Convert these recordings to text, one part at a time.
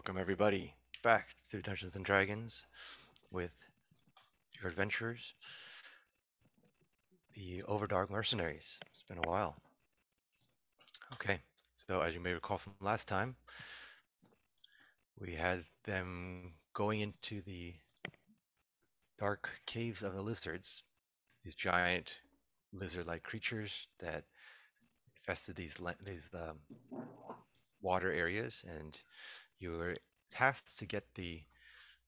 Welcome everybody back to Dungeons and Dragons with your adventurers, the Overdark Mercenaries. It's been a while. Okay, so as you may recall from last time, we had them going into the dark caves of the lizards, these giant lizard-like creatures that infested these water areas, and you were tasked to get the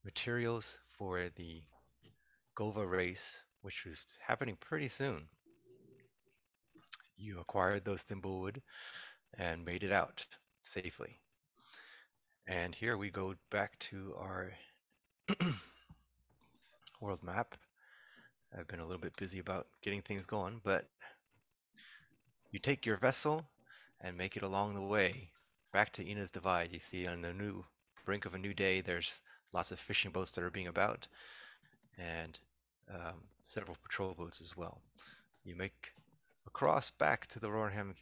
materials for the Gova race, which was happening pretty soon. You acquired those thimblewood and made it out safely. And here we go back to our world map. I've been a little bit busy about getting things going, but you take your vessel and make it along the way back to Ina's Divide. You see on the new brink of a new day, there's lots of fishing boats that are being about, and several patrol boats as well. You make across back to the Rorenheim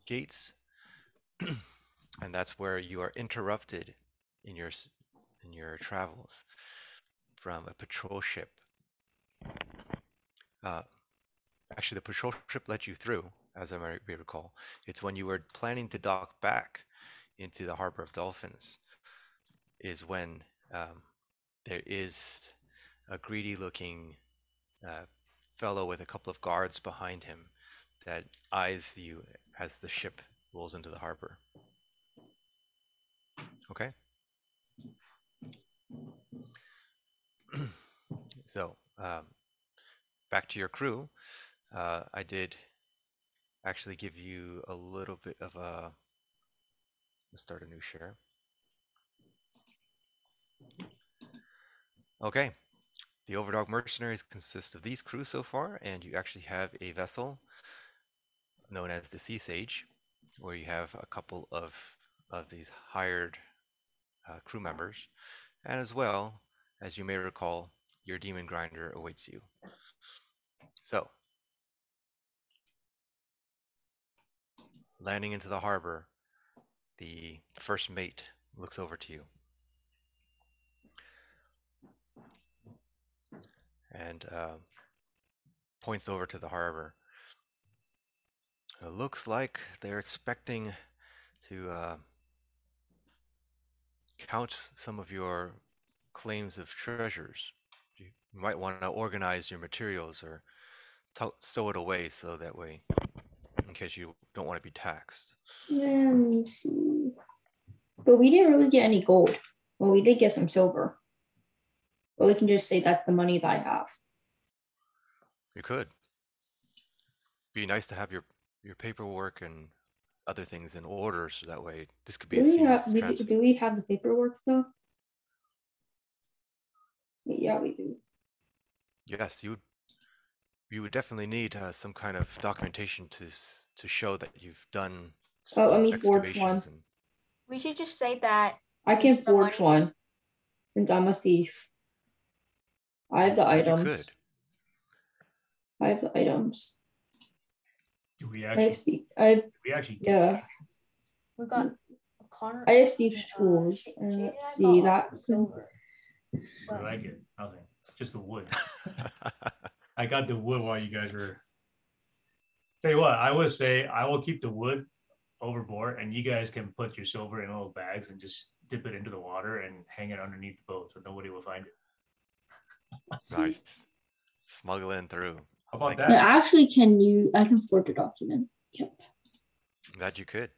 gates, and that's where you are interrupted in your travels from a patrol ship. Actually, the patrol ship let you through, as I might recall. It's when you were planning to dock back into the Harbor of Dolphins, is when there is a greedy-looking fellow with a couple of guards behind him that eyes you as the ship rolls into the harbor. Okay? So, back to your crew. I did actually give you a little bit of a... Let's start a new share. Okay. The Overdark Mercenaries consist of these crews so far, and you actually have a vessel known as the Sea Sage, where you have a couple of these hired crew members, and as well, as you may recall, your demon grinder awaits you. So, landing into the harbor, the first mate looks over to you and points over to the harbor. It looks like they're expecting to count some of your claims of treasures. You might want to organize your materials or stow it away so that way, in case you don't want to be taxed. Let me see. But we didn't really get any gold. Well, we did get some silver. But we can just say that's the money that I have. You could. Be nice to have your paperwork and other things in order, so that way this could be a seamless transfer. Do we have the paperwork though? Yeah, we do. Yes, you would definitely need some kind of documentation to show that you've done let me forge one. We should just say that I can forge one, since I'm a thief. I have the items. You could. I have the items. Do we actually? Yeah. We got a corner. I have thieves' tools, and let's see that. What did I get? Nothing. Just the wood. I got the wood while you guys were. Tell you what, I would say I will keep the wood overboard, and you guys can put your silver in little bags and just dip it into the water and hang it underneath the boat so nobody will find it. Nice. Smuggle in through. How about that? Actually, I can forge a document. Yep. That you could.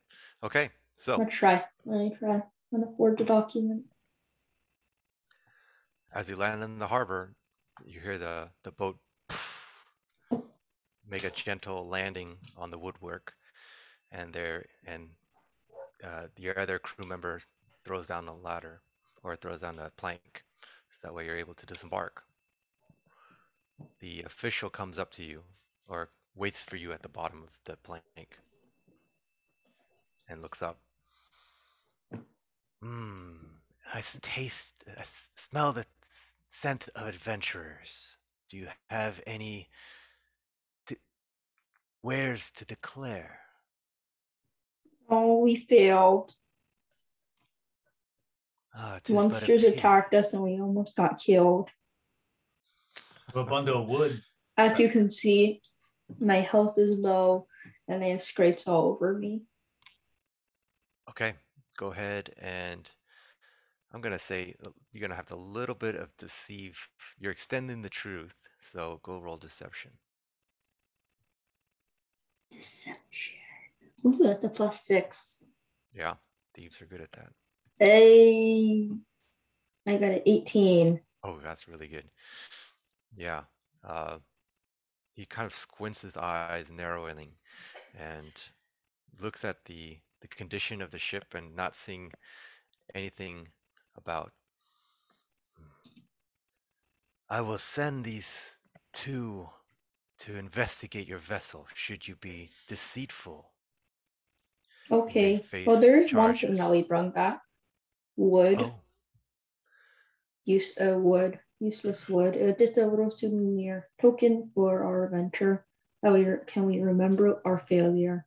Okay, so. Let me try. I'm gonna forge a document. As you land in the harbor, you hear the boat make a gentle landing on the woodwork, and the other crew member throws down a ladder or throws down a plank, so that way you're able to disembark. The official comes up to you or waits for you at the bottom of the plank and looks up. I smell the scent of adventurers. Do you have any wares to declare? Oh, we failed. 'Tis but a Monsters pity. attacked us and we almost got killed. A bundle of wood. As you can see, my health is low and I have scrapes all over me. Okay, go ahead and I'm gonna say you're gonna have a little bit of deceive. You're extending the truth, so go roll deception. Deception. Ooh, that's a +6. Yeah, thieves are good at that. I got an 18. Oh, that's really good. Yeah. He kind of squints his eyes, narrowing, and looks at the condition of the ship and not seeing anything about. I will send these two to investigate your vessel should you be deceitful. Okay. face Well, there's one thing that charges. we brought back. Wood. Oh, Wood. Useless wood. Just a little souvenir token for our adventure. Can we remember our failure?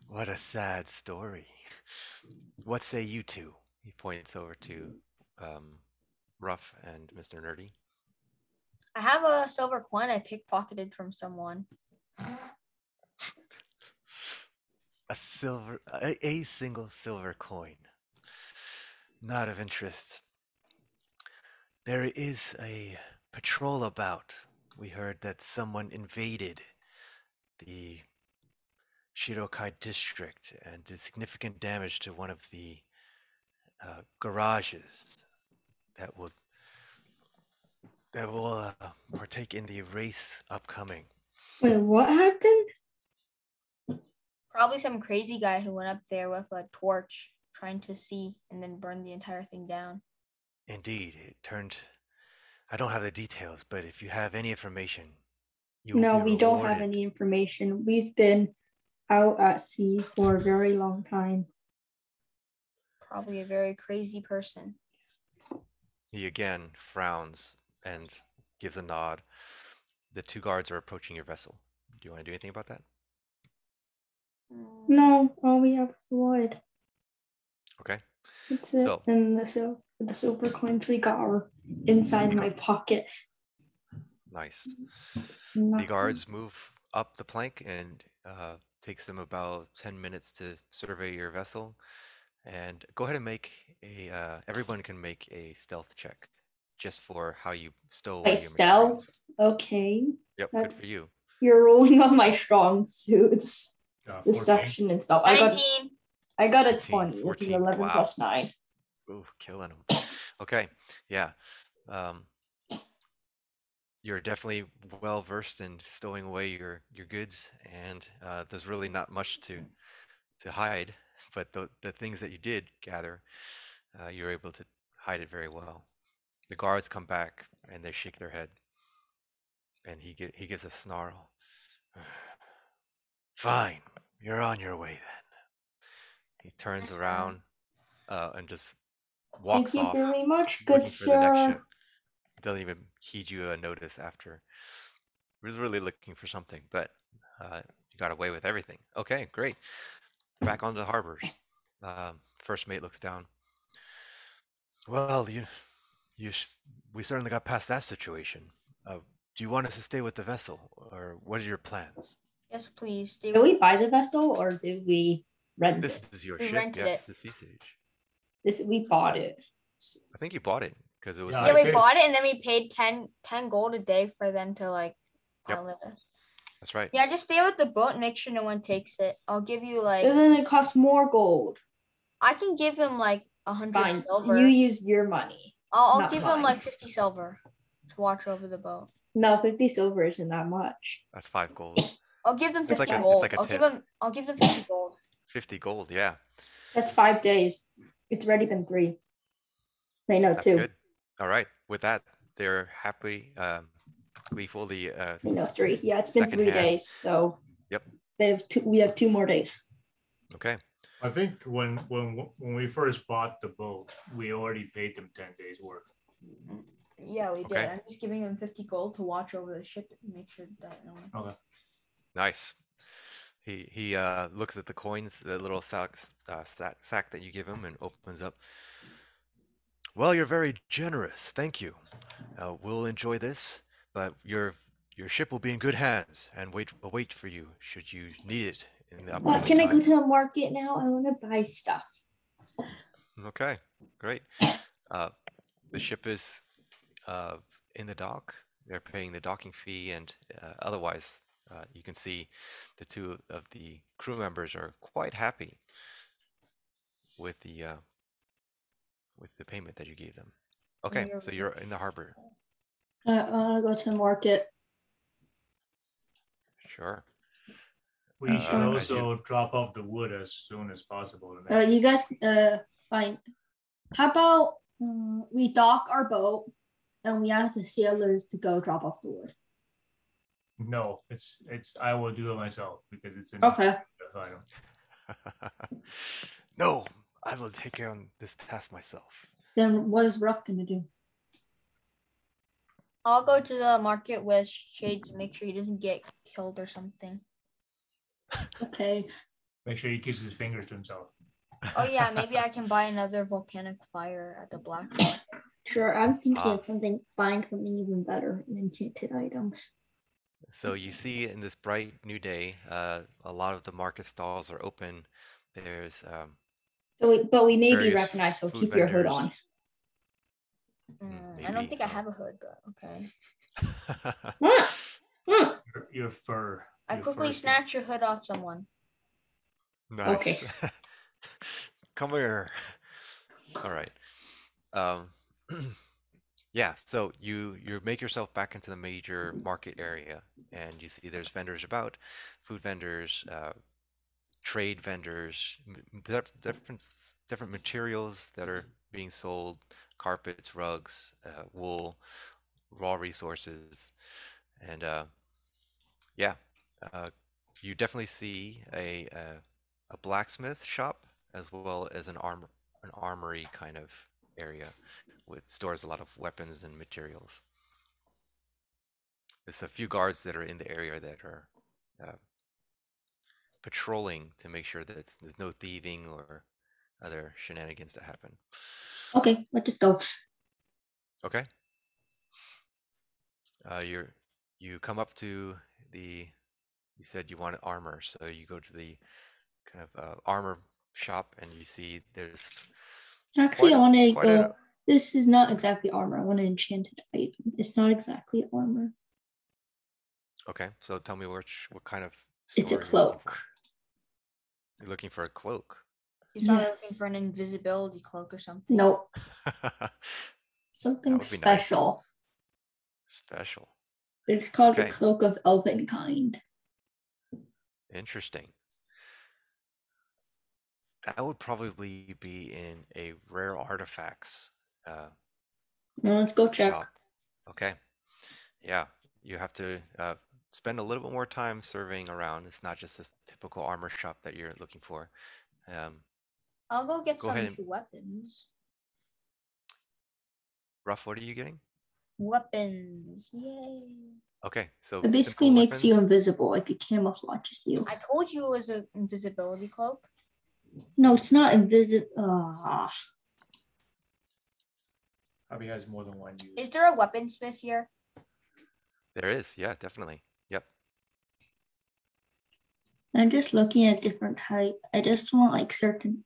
what a sad story. What say you two? He points over to Ruff and Mr. Nerdy. I have a silver coin I pickpocketed from someone. A single silver coin. Not of interest. There is a patrol about. We heard that someone invaded the Shirokai district and did significant damage to one of the garages that will partake in the race upcoming. Wait, what happened? Probably some crazy guy who went up there with a torch trying to see and then burned the entire thing down. Indeed, it turned. I don't have the details, but if you have any information, you will No, be we don't have rewarded. any information. We've been out at sea for a very long time. Probably a very crazy person. He again frowns and gives a nod. The two guards are approaching your vessel. Do you want to do anything about that? No, all we have is wood. Okay. That's it. So- And the silver coins we got are inside my pocket. Nice. Nothing. The guards move up the plank and takes them about 10 minutes to survey your vessel. And go ahead and make a. Everyone can make a stealth check, just for how you stow away My your stealth. materials. Okay. Yep, That's- good for you. You're rolling on my strong suits. 14. Deception and stuff. 19. I got a 15, 20, which is 14, 11 wow. plus 9. Ooh, killing them. Okay, yeah. You're definitely well versed in stowing away your goods, and there's really not much to hide. But the things that you did gather, you're able to hide it very well. The guards come back and they shake their head, and he gives a snarl. Fine, you're on your way then. He turns around and just walks Thank you off, very much, looking good for the next sir. ship. Doesn't even heed you a notice after. He was really looking for something, but you got away with everything. Okay, great. Back onto the harbors. First mate looks down. Well, we certainly got past that situation. Do you want us to stay with the vessel, or what are your plans? Yes, please. Did we buy the vessel or did we rent This it? is your We ship. rented Yes, it. the Sea Sage. We bought it. I think you bought it because it was Yeah, Yeah, like, we bought it and then we paid 10 gold a day for them to like Yep. pilot us. that's right. Yeah, just stay with the boat and make sure no one takes it. I'll give you like And then it costs more gold. I can give him like 100 Fine. silver. You use your money. I'll not give mine. him like 50 silver to watch over the boat. No, 50 silver isn't that much. That's 5 gold. I'll give them It's 50 like a- gold. it's like a I'll give them 50 gold. 50 gold, yeah. That's 5 days. It's already been 3. Wait, no, That's 2. good. All right. With that, they're happy, gleeful. The 3. Yeah, it's been Second 3 hand. days. So Yep. we have 2 more days. Okay. I think when we first bought the boat, we already paid them 10 days worth. Yeah, we did. Okay. I'm just giving them 50 gold to watch over the ship and make sure that no one. Okay. Nice. He looks at the coins, the little sack that you give him, and opens up. Well, you're very generous. Thank you. We'll enjoy this, but your ship will be in good hands and wait for you should you need it in the upcoming Can I go to times. the market now? I want to buy stuff. Okay, great. Uh, the ship is uh, in the dock. They're paying the docking fee, and otherwise, you can see the two of the crew members are quite happy with the payment that you gave them. Okay, You're so you're rich. in the harbor. I want to go to the market. Sure. We should As you also drop off the wood as soon as possible. To make You guys, fine. How about we dock our boat and we ask the sailors to go drop off the wood? No, it's I will do it myself because it's an Okay. item. No, I will take on this task myself. Then what is Ruff gonna do? I'll go to the market with Shade to make sure he doesn't get killed or something. Okay. Make sure he keeps his fingers to himself. Oh yeah, maybe I can buy another volcanic fire at the black market. Sure. I'm thinking Ah. of buying something even better, enchanted items. So you see in this bright new day, a lot of the market stalls are open. There's But we may be various recognized, so food keep your hood vendors. on. I don't maybe, think I have a hood, but okay. Your fur. I your quickly fur snatch your hood off someone. Nice. Come here. All right. Um, yeah, so you make yourself back into the major market area, and you see there's vendors about, food vendors, trade vendors, different materials that are being sold, carpets, rugs, wool, raw resources, and yeah, uh, you definitely see a blacksmith shop as well as an armory kind of area, which stores a lot of weapons and materials. There's a few guards that are in the area that are patrolling to make sure that there's no thieving or other shenanigans that happen. Okay, let's just go. Okay. You come up to the. You said you wanted armor, so you go to the kind of armor shop, and you see there's Actually, I want to quite go. This is not exactly armor. I want an enchanted item. It's not exactly armor. Okay, so tell me what kind of It's a store you're looking for. cloak. You're looking for a cloak. He's probably looking Yes. for an invisibility cloak or something. Nope. That Something would be nice. special. Special. It's called the Okay. Cloak of Elvenkind. Interesting. That would probably be in a rare artifacts Let's go check. shop. Okay. Yeah, you have to spend a little bit more time surveying around. It's not just a typical armor shop that you're looking for. I'll go get Go some ahead and- weapons. Ruff, what are you getting? Weapons. Yay. Okay, so It basically simple makes you weapons. invisible, like it camouflages you. I told you it was an invisibility cloak. No, it's not invisible. Probably has more than one use. Is there a weaponsmith here? There is, yeah, definitely. Yep. I'm just looking at different type. I just want like certain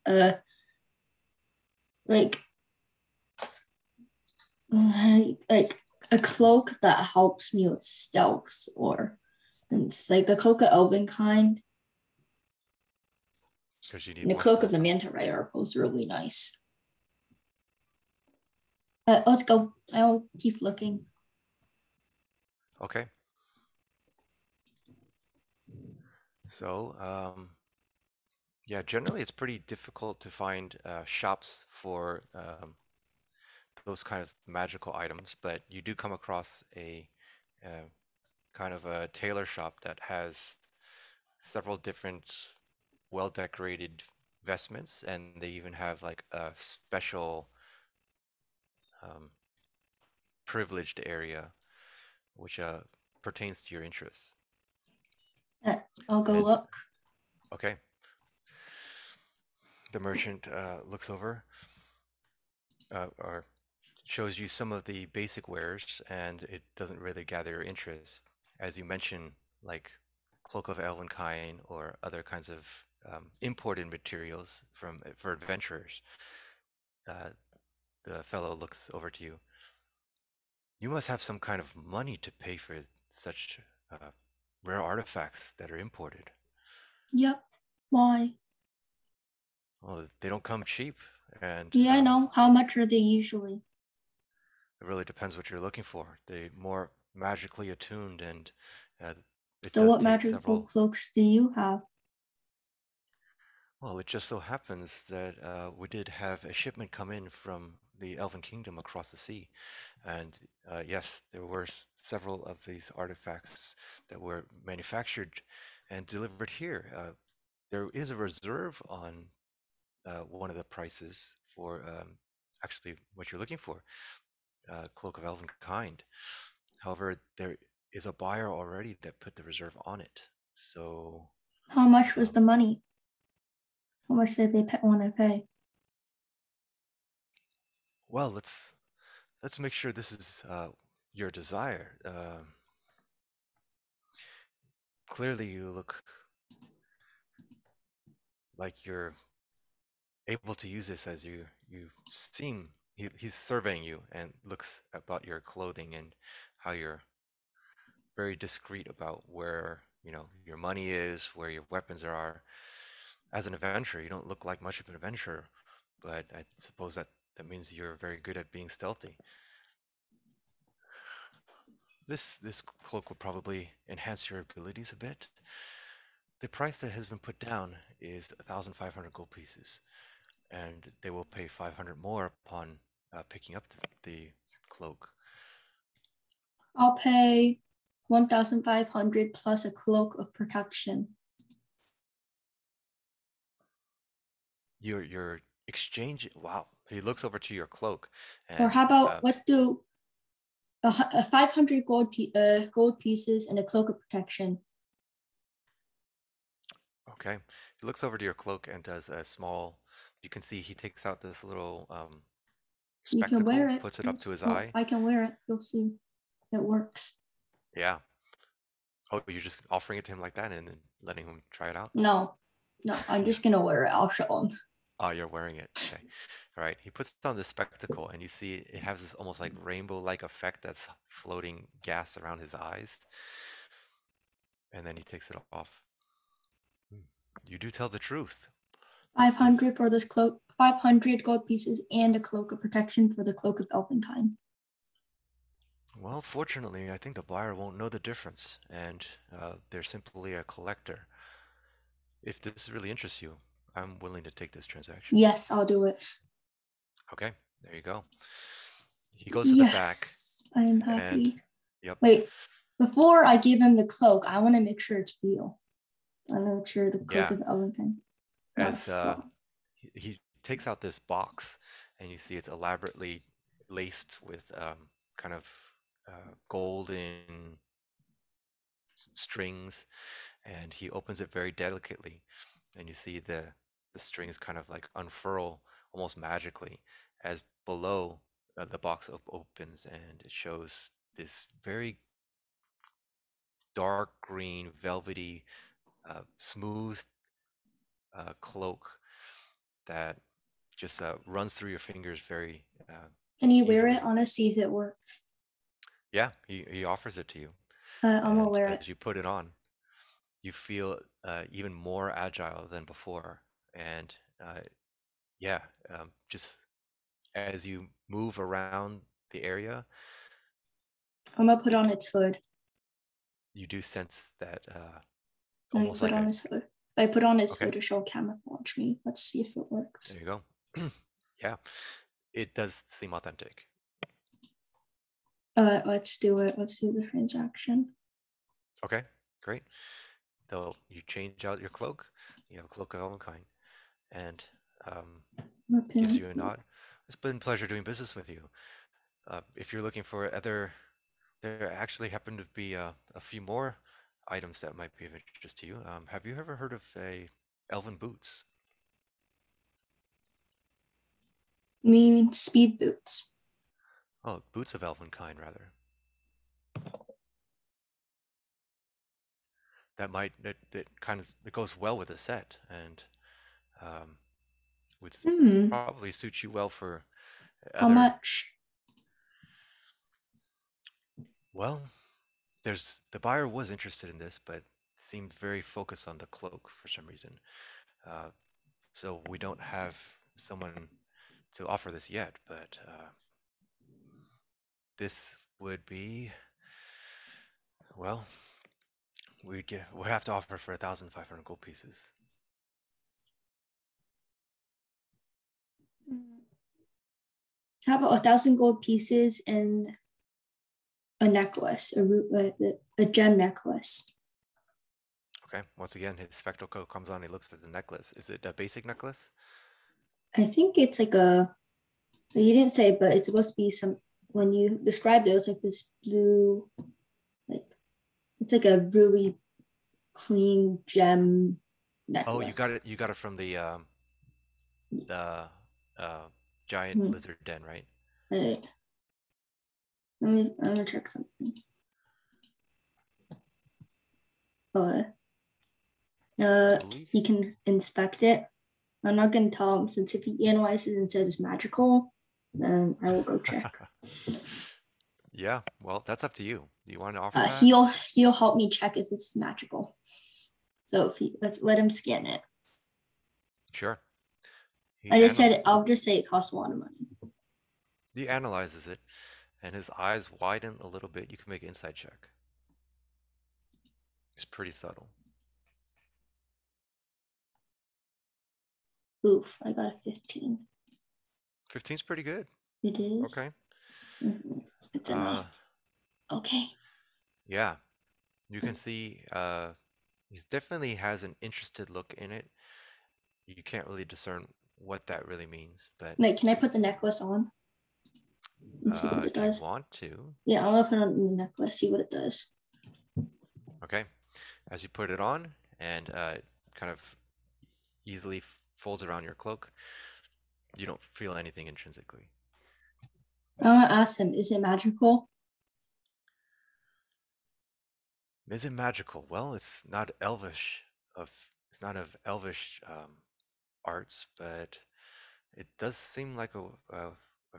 like a cloak that helps me with stealths, or it's like a cloak of Elvenkind. Because you need And the more cloak of the stuff. manta ray are both really nice. Let's go. I'll keep looking. Okay. So, yeah, generally it's pretty difficult to find shops for those kind of magical items, but you do come across a kind of a tailor shop that has several different well-decorated vestments, and they even have like a special privileged area which pertains to your interests. I'll go And- look. Okay. The merchant looks over or shows you some of the basic wares, and it doesn't really gather your interest. As you mention, like Cloak of Elvenkind or other kinds of imported materials for adventurers. The fellow looks over to you. You must have some kind of money to pay for such rare artifacts that are imported. Yep. Why? Well, they don't come cheap, and Yeah, I know. How much are they usually? it really depends what you're looking for. They're more magically attuned, and it So does what take magical several. cloaks do you have? Well, it just so happens that we did have a shipment come in from the Elven Kingdom across the sea, and yes, there were several of these artifacts that were manufactured and delivered here. There is a reserve on one of the prices for actually what you're looking for, Cloak of Elven Kind. However, there is a buyer already that put the reserve on it. So, How much was the money? How much did they want to pay? well, let's make sure this is your desire. Clearly, you look like you're able to use this as you seem. He's surveying you and looks about your clothing and how you're very discreet about where your money is, where your weapons are. As an adventurer, you don't look like much of an adventurer, but I suppose that means you're very good at being stealthy. This cloak would probably enhance your abilities a bit. The price that has been put down is 1,500 gold pieces, and they will pay 500 more upon picking up the cloak. I'll pay 1,500 plus a cloak of protection. Your exchange. Wow. He looks over to your cloak, and Or how about let's do a 500 gold pieces and a cloak of protection. okay. He looks over to your cloak and does a small. You can see he takes out this little You can wear spectacle, it. puts it up to his Oh, eye. I can wear it. You'll see. It works. Yeah. Oh, you're just offering it to him like that and then letting him try it out? No, I'm just gonna wear it. I'll show him. Oh, you're wearing it. Okay. All right. He puts on this spectacle, and you see it has this almost like rainbow-like effect that's floating gas around his eyes. And then he takes it off. You do tell the truth. This 500 for this cloak. 500 gold pieces and a cloak of protection for the cloak of Elvenkind. Well, fortunately, I think the buyer won't know the difference, and they're simply a collector. If this really interests you, I'm willing to take this transaction. Yes, I'll do it. Okay, there you go. He goes to the back. Yes, I am happy. Yep. Wait, before I give him the cloak, I want to make sure it's real. I want to make sure the cloak Yeah. of Elvenkind. As he takes out this box, and you see it's elaborately laced with kind of golden strings, and he opens it very delicately, and you see the strings kind of like unfurl almost magically as below the box opens, and it shows this very dark green velvety smooth cloak that just runs through your fingers very Can you wear easily. it? I want to see if it works. Yeah, he offers it to you. I'm gonna And wear it. as you put it on, you feel even more agile than before. And yeah, just as you move around the area, I'm gonna put on its hood. you do sense that Let me almost put like on a. his hood. If I put on his Okay, hood, it'll camouflage me. Let's see if it works. there you go. Yeah, it does seem authentic. Let's do it. Let's do the transaction. Okay, great. Though you change out your cloak, you have a cloak of Elvenkind, and gives you a nod. It's been a pleasure doing business with you. If you're looking for other, there actually happen to be a few more items that might be of interest to you. Have you ever heard of a elven boots. I mean, speed boots. Oh, boots of elven kind, rather. That kind of it goes well with the set, and would probably suit you well for How other. much? Well, the buyer was interested in this, but seemed very focused on the cloak for some reason. So we don't have someone to offer this yet, but this would be, well, we'll have to offer for 1,500 gold pieces. How about 1,000 gold pieces and a necklace, a gem necklace? Okay. Once again, his spectacle comes on. He looks at the necklace. Is it a basic necklace? I think it's like you didn't say, but it's supposed to be some, when you described it, it's like this blue, like, it's like a really clean gem necklace. Oh, you got it. You got it from the giant lizard den, right? Let me check something. You can inspect it. I'm not going to tell him, since if he analyzes and says it's magical, then I will go check. Yeah, well, that's up to you. Do you want to offer that? He'll help me check if it's magical. So let him scan it. Sure. I'll just say it costs a lot of money. He analyzes it, and his eyes widen a little bit. You can make an insight check. It's pretty subtle. Oof, I got a 15. 15's pretty good. It is? Okay. It's enough. Okay. Yeah. You can see he definitely has an interested look in it. You can't really discern what that really means, but Like, can I put the necklace on and see what it does? If you want to. Yeah, I'm gonna put it on the necklace, see what it does. Okay. As you put it on and kind of easily folds around your cloak, you don't feel anything intrinsically. I'm gonna ask him, is it magical? Is it magical? Well, it's not elvish it's not of elvish arts, but it does seem like a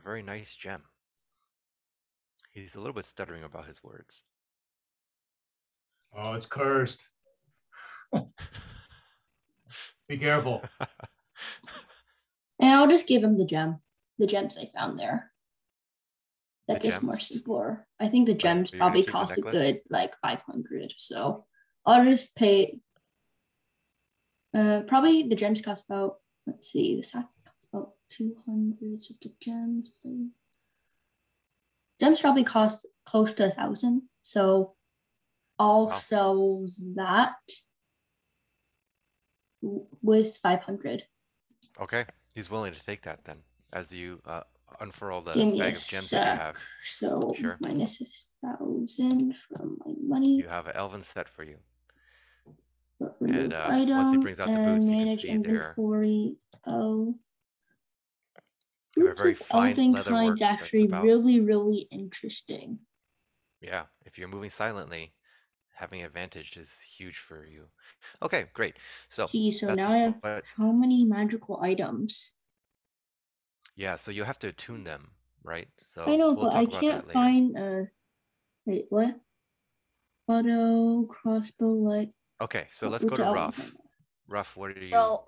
very nice gem. He's a little bit stuttering about his words. Oh, it's cursed. Be careful. And I'll just give him the gems I found there. That's The just more gems? simpler. I think the gems You're gonna probably keep the cost a necklace? good like 500. So I'll just pay. Probably the gems cost about, let's see, this costs about 200 of the gems. Gems probably cost close to 1,000. So I'll sell that with 500. Okay, he's willing to take that then, as you unfurl the Give me bag a of gems that you sec. have. So Sure. minus 1,000 from my money. You have an elven set for you. And once he brings out the boots, you can manage see inventory. Oh, they have a very fine elven leather work kind's that's actually about, really, really interesting. yeah, if you're moving silently, having advantage is huge for you. Okay, great. So, Geez, so that's now I have what, how many magical items? yeah, so you have to attune them, right? So I know, we'll but I talk about can't that later. find wait, what? Auto crossbow light. Okay, so let's go to Ruff. Ruff, what are you? So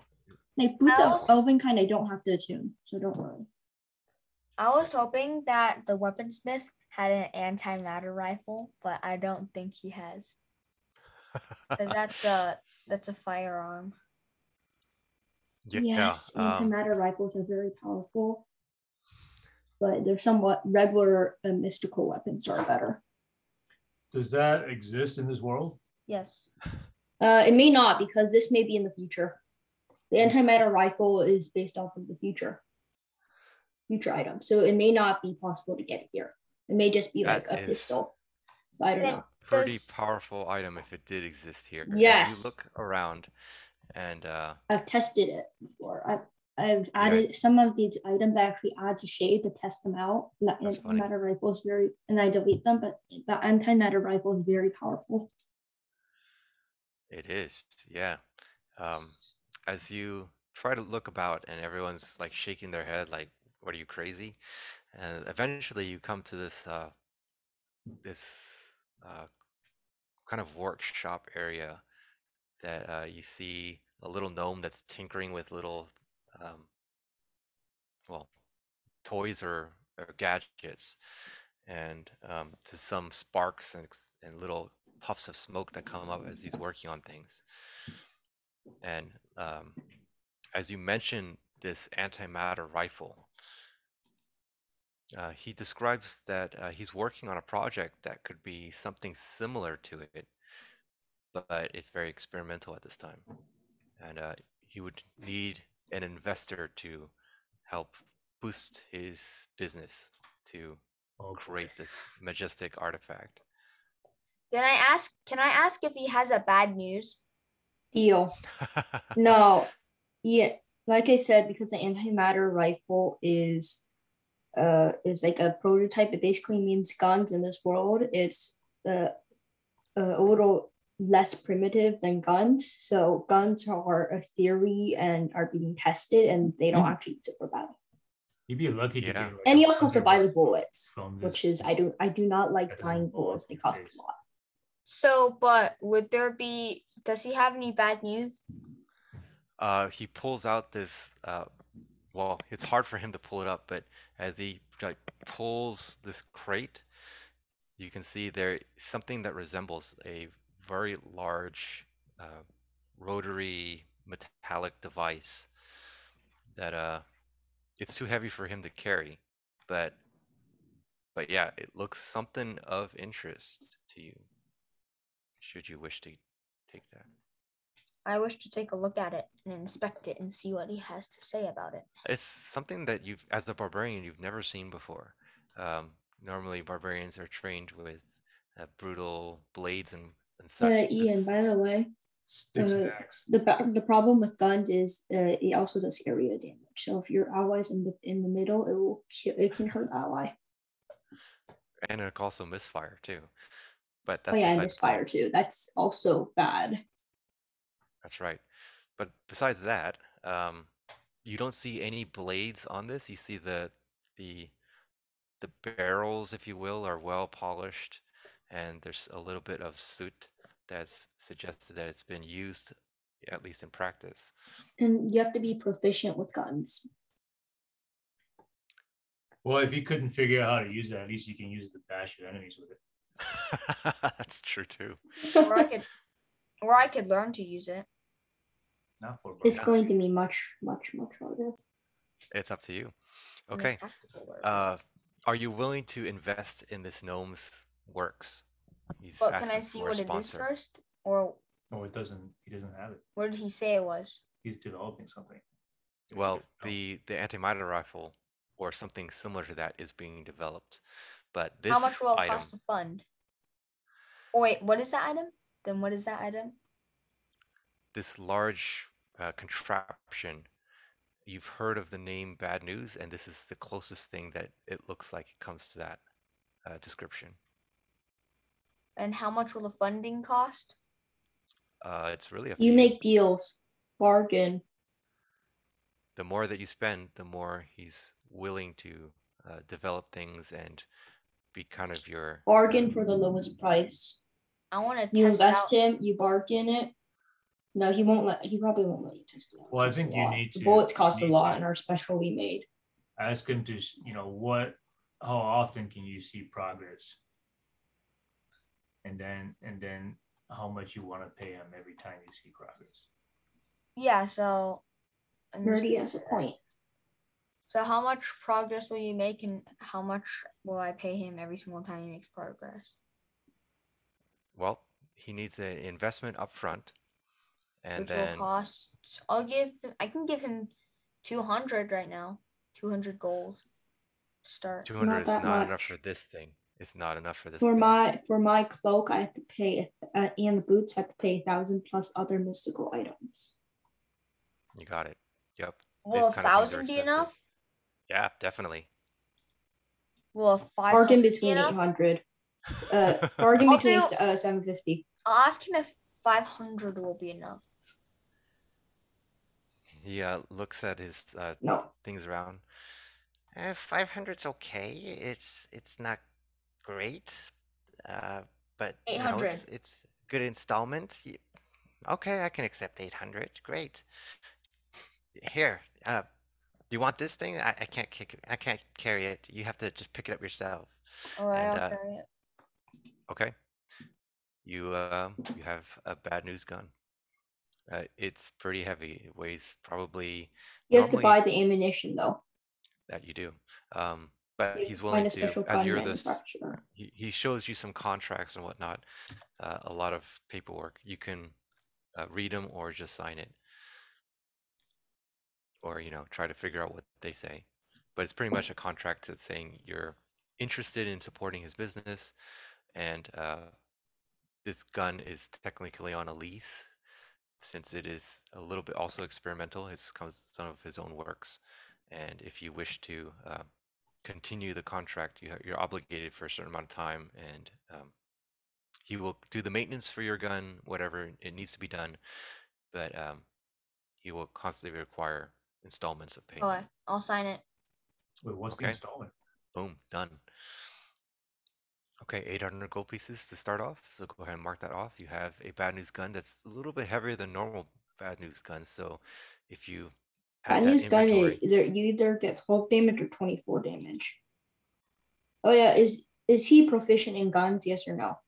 Like boots of elven kind, I don't have to attune, so don't worry. I was hoping that the weaponsmith had an antimatter rifle, but I don't think he has. Because that's a firearm. Yes, antimatter rifles are very powerful, but they're somewhat regular and mystical weapons are better. Does that exist in this world? Yes. It may not, because this may be in the future. The antimatter rifle is based off of the future item, so it may not be possible to get it here. It may just be like a pistol. I don't know. Pretty powerful item if it did exist here. Yes. As you look around, And I've tested it before. I've Yeah. added some of these items. I actually add to shade to test them out. The That's funny. antimatter rifle is very, and I delete them, but the antimatter rifle is very powerful. It is, yeah. As you try to look about and everyone's like shaking their head like, what are you, crazy? And eventually you come to this kind of workshop area that you see a little gnome that's tinkering with little um, well, toys or gadgets, and to some sparks and little puffs of smoke that come up as he's working on things. And as you mention this antimatter rifle, he describes that he's working on a project that could be something similar to it, but it's very experimental at this time. And he would need an investor to help boost his business to create this majestic artifact. Can I ask if he has a bad news? Deal. No. Yeah. Like I said, because the antimatter rifle is like a prototype. It basically means guns in this world. It's a little less primitive than guns. So guns are a theory and are being tested, and they don't actually use it for battle. You'd be lucky to Yeah. get like And a you also have to buy the $100 bullets, from which this. is I do not like That doesn't buying blow up bullets. They your cost face. a lot. So, but does he have any bad news? He pulls out this. Well, it's hard for him to pull it up, but as he like pulls this crate, you can see there something that resembles a very large rotary metallic device that it's too heavy for him to carry, but yeah, it looks something of interest to you. Should you wish to take that? I wish to take a look at it and inspect it and see what he has to say about it. It's something that you've, as a barbarian, you've never seen before. Normally, barbarians are trained with brutal blades and such. Ian, by the way, Sticks and axe. the problem with guns is it also does area damage. So if your allies in the middle, it can hurt ally. And it can also misfire too. But Oh that's yeah, and besides the point. misfire too. That's also bad. That's right. But besides that, you don't see any blades on this. You see the barrels, if you will, are well polished, and there's a little bit of soot that's suggested that it's been used, at least in practice. And you have to be proficient with guns. Well, if you couldn't figure out how to use it, at least you can use it to bash your enemies with it. That's true too. Or I could learn to use it. Not for It's barbarians. going to be much harder. It's up to you. in a Okay. tactical way. Are you willing to invest in this gnome's works? He's But can I asking see for a what it is sponsor. first? Or No, it doesn't. He doesn't have it. what did he say it was? He's developing something. Well, the antimatter rifle or something similar to that is being developed, but this How much will it item, cost to fund? Oh wait, what is that item? Then what is that item? this large contraption, you've heard of the name Bad News, and this is the closest thing that it looks like it comes to that description. And how much will the funding cost? It's really up to You you. make deals, bargain. The more that you spend, the more he's willing to develop things and be kind of your Bargain for the lowest price. I want to You test it out. invest him, you bargain it. No, he probably won't let you test it out. Well, I Costs a think you lot. need The to- bullets cost a need lot to- and are specially made. Ask him to, how often can you see progress? And then how much you want to pay him every time you see progress. Yeah, so Nerdy has a point. So how much progress will you make and how much will I pay him every single time he makes progress? well, he needs an investment up front, and Which then will cost I can give him 200 right now. 200 gold to start. 200 Not is that not enough much. for this thing. It's not enough for this For thing. my cloak, I have to pay, and the boots I have to pay 1,000 plus other mystical items. You got it. Yep. Will These kind of things are 1,000 be expensive. enough? Yeah, definitely. Will a Bargain 500 be between enough? 800. Bargain I'll between do- 750. I'll ask him if 500 will be enough. He looks at his No. things around. 500's okay. It's not great, but you know 800. it's good installment. Okay, I can accept 800. Great. Here, do you want this thing? I can't kick it. I can't carry it. You have to just pick it up yourself. All right, And I'll carry it. okay, you have a bad news gun. It's pretty heavy. It weighs probably You have to normally buy the ammunition though. that you do. But You he's find willing a to, special as gun you're this, manufacturer. he shows you some contracts and whatnot, a lot of paperwork. You can read them or just sign it, or try to figure out what they say. But it's pretty much a contract that's saying you're interested in supporting his business, and this gun is technically on a lease since it is a little bit also experimental. It's some of his own works, and if you wish to continue the contract, you're obligated for a certain amount of time, and he will do the maintenance for your gun, whatever it needs to be done, but he will constantly require installments of payment. Okay, I'll sign it. Wait, what's the Okay. installment? Boom, done. Okay, 800 gold pieces to start off. So go ahead and mark that off. You have a bad news gun that's a little bit heavier than normal bad news guns. So if you add Bad that news gun inventory, is you either get 12 damage or 24 damage. Oh yeah, is he proficient in guns? Yes or no?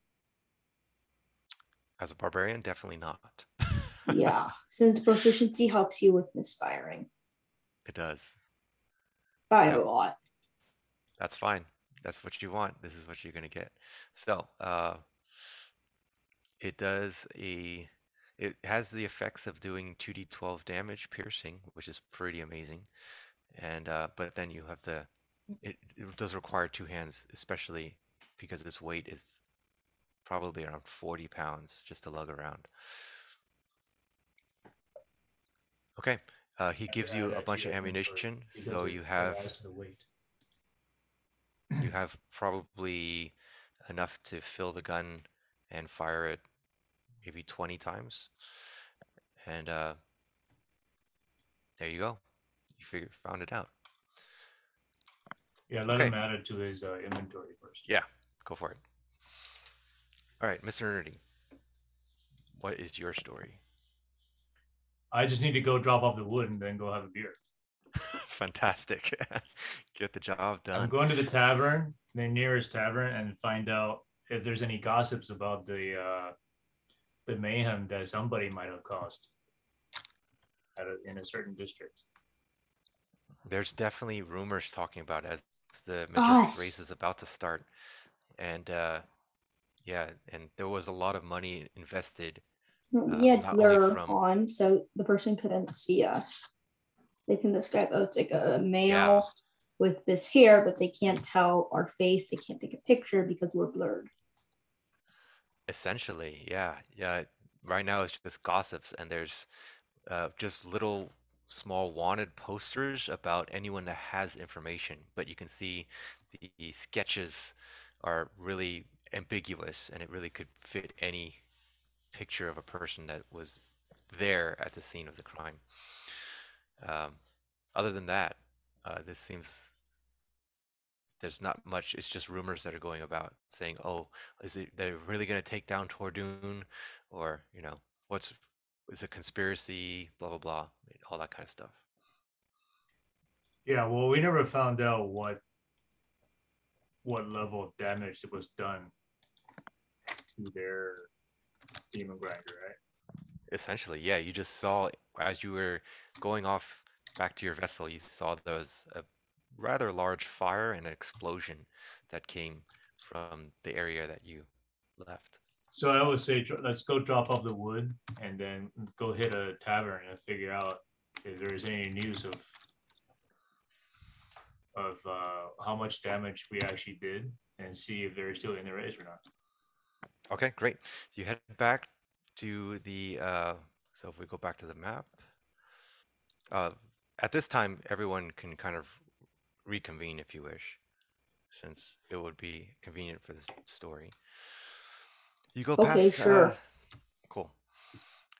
as a barbarian, definitely not. Yeah, since proficiency helps you with misfiring It does. by Yep. a lot. That's fine. That's what you want. This is what you're gonna get. So it does it has the effects of doing 2d12 damage piercing, which is pretty amazing. And but then you have it does require two hands, especially because its weight is probably around 40 pounds just to lug around. Okay, he gives Add you a that to bunch your of inventory ammunition, because so it adds to the weight. you have probably enough to fill the gun and fire it maybe 20 times. And there you go. You found it out. Yeah, let Okay. him add it to his inventory first. Yeah, go for it. All right, Mr. Nerdy, what is your story? I just need to go drop off the wood and then go have a beer. Fantastic. Get the job done. I'm going to the tavern, the nearest tavern, and find out if there's any gossips about the mayhem that somebody might have caused in a certain district. There's definitely rumors talking about it as the Majestic Us. race is about to start. And yeah, and there was a lot of money invested. We had not only blur from on, so the person couldn't see us. They can describe, oh, it's like a male Yeah. with this hair, but they can't tell our face. They can't take a picture because we're blurred. essentially, yeah. Right now it's just gossips, and there's just little small wanted posters about anyone that has information, but you can see the sketches are really ambiguous, and it really could fit any picture of a person that was there at the scene of the crime. Um, other than that, this seems there's not much. It's just rumors that are going about saying, "Oh, they're really going to take down Tordoon," or what's is a conspiracy, blah blah blah, all that kind of stuff. Yeah, well, we never found out what level of damage it was done to their demon grinder, right? Essentially, yeah. You just saw as you were going off back to your vessel, you saw there was a rather large fire and an explosion that came from the area that you left. So I always say, let's go drop off the wood and then go hit a tavern and figure out if there's any news of how much damage we actually did, and see if they're still in the race or not. Okay, great. So you head back to the so if we go back to the map, At this time, everyone can kind of reconvene if you wish, since it would be convenient for this story. You go Okay, past, sure. cool.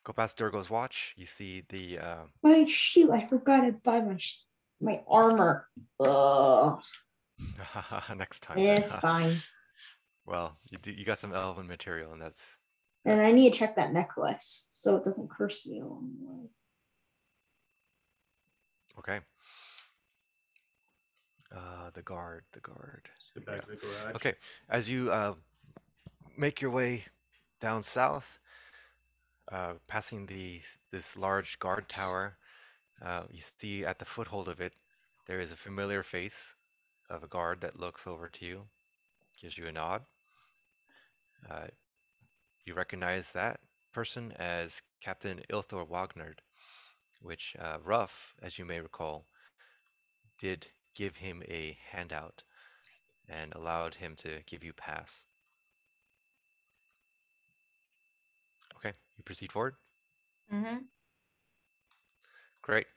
Go past Durgo's watch. You see the, My shoot, I forgot to buy my armor. Ugh. next time then. It's fine. Well, you got some elven material, and that's And I need to check that necklace so it doesn't curse me along the way. okay. The guard. Get back to the garage. Okay, as you make your way down south, passing this large guard tower, you see at the foothold of it, there is a familiar face of a guard that looks over to you, gives you a nod. Uh, you recognize that person as Captain Ilthor Wagnerd, which Ruff, as you may recall, did give him a handout and allowed him to give you pass. Okay, you proceed forward. Mm-hmm. Great.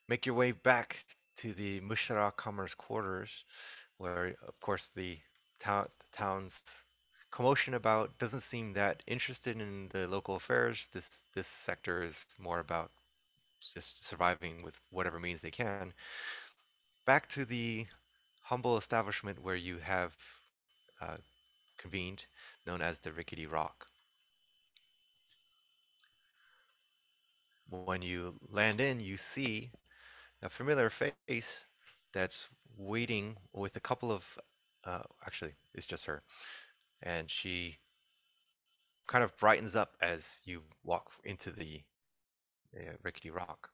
Make your way back to the Mushara Commerce quarters, where, of course, the town's commotion about doesn't seem that interested in the local affairs. This sector is more about just surviving with whatever means they can. Back to the humble establishment where you have uh, convened, known as the Rickety Rock. When you land in, you see a familiar face that's waiting with a couple of, actually, it's just her. And she kind of brightens up as you walk into the Rickety Rock.